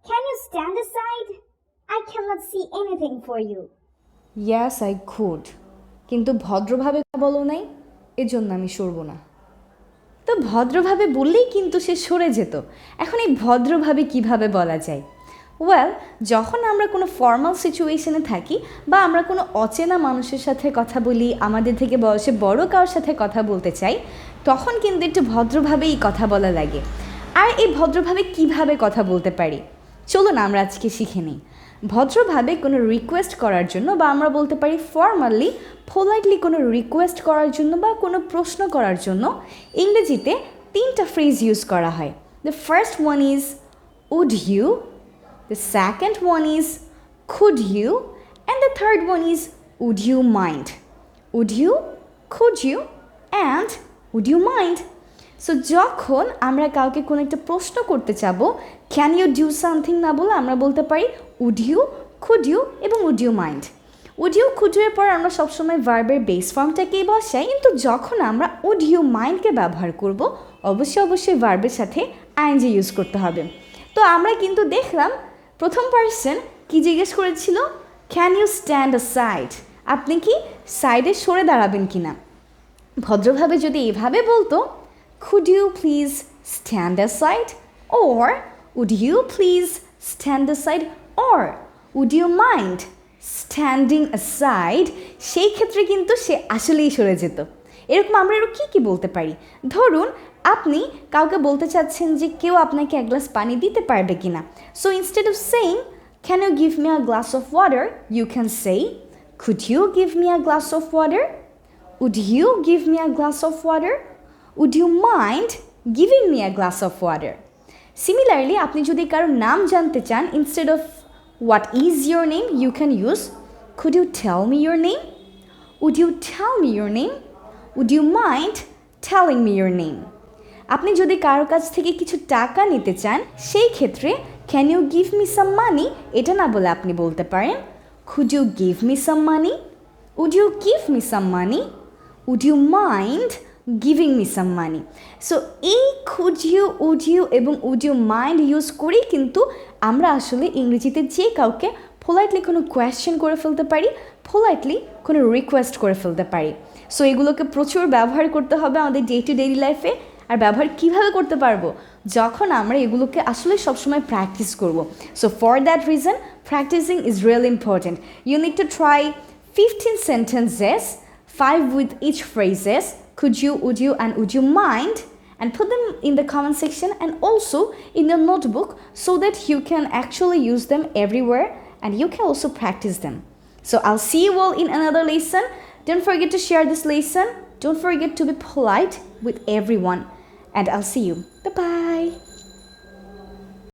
Can you stand aside? I cannot see anything for you. Yes, I could. কিন্তু ভদ্রভাবে বলো নাই, এজন্য আমি সরব না। তো ভদ্রভাবে বললেই কিন্তু সে সরে যেত। এখন এই ভদ্রভাবে কিভাবে বলা যায়? ওয়েল, যখন আমরা কোনো ফর্মাল সিচুয়েশনে থাকি বা আমরা কোনো অচেনা মানুষের সাথে কথা বলি, আমাদের থেকে বয়সে বড় কারোর সাথে কথা বলতে চাই, তখন কিন্তু একটু ভদ্রভাবেই কথা বলা লাগে। আর এই ভদ্রভাবে কিভাবে কথা বলতে পারি, চলুন আমরা আজকে শিখে নিই। ভদ্রভাবে কোনো রিকোয়েস্ট করার জন্য বা আমরা বলতে পারি ফর্মালি পোলাইটলি কোনো রিকোয়েস্ট করার জন্য বা কোনো প্রশ্ন করার জন্য ইংরেজিতে 3টা ফ্রেজ ইউজ করা হয়। The first one is would you, the second one is could you, and the third one is would you mind. Would you, could you, and would you mind. So যখন আমরা কাউকে কোনো একটা প্রশ্ন করতে চাবো, ক্যান ইউ ডু সামথিং না বলে আমরা বলতে পারি উড ইউ, কুড ইউ এবং would you mind. Would you, could you এর পর আমরা সবসময় ভার্বের বেস ফর্মটাকেই বসাই, কিন্তু যখন আমরা উড ইউ মাইন্ডকে ব্যবহার করব, অবশ্যই ভার্বের সাথে আইএনজি ইউজ করতে হবে। তো আমরা কিন্তু দেখলাম প্রথম পার্সন কি জিজ্ঞেস করেছিল, can you stand aside, আপনি কি সাইডে সরে দাঁড়াবেন কি না। ভদ্রভাবে যদি এভাবে বলতো, could you please stand aside, or would you please stand aside, or would you mind standing aside, সেই ক্ষেত্রে কিন্তু সে আসলেই সরে যেত। এরকম আমরা আরও কী বলতে পারি? ধরুন আপনি কাউকে বলতে চাচ্ছেন যে কেউ আপনাকে এক গ্লাস পানি দিতে পারবে কি না। So instead of saying can you give me a glass of water, you can say could you give me a glass of water, would you give me a glass of water, would you mind giving me a glass of water. Similarly আপনি যদি কারোর নাম জানতে চান, instead of what is your name, you can use could you tell me your name, would you tell me your name, would you mind telling me your name. আপনি যদি কারোর কাছ থেকে কিছু টাকা নিতে চান, সেই ক্ষেত্রে can you give me some money এটা না বলে আপনি বলতে পারেন could you give me some money, would you give me some money, would you mind giving me some money. So এই কুড ইউ, উড ইউ এবং উড ইউ মাইন্ড ইউজ করেই কিন্তু আমরা আসলে ইংরেজিতে যে কাউকে পোলাইটলি কোনো কোয়েশ্চেন করে ফেলতে পারি, পোলাইটলি কোনো রিকোয়েস্ট করে ফেলতে পারি। সো এগুলোকে প্রচুর ব্যবহার করতে হবে আমাদের ডে টু ডেইলি লাইফে। আর ব্যবহার কীভাবে করতে পারবো? যখন আমরা এগুলোকে আসলে সবসময় প্র্যাকটিস করব। So for that reason practising is really important. You need to try 15 sentences, 5 with each phrases, could you, would you, and would you mind, and put them in the comment section and also in your notebook so that you can actually use them everywhere and you can also practice them. So I'll see you all in another lesson. Don't forget to share this lesson. Don't forget to be polite with everyone. And I'll see you. Bye-bye.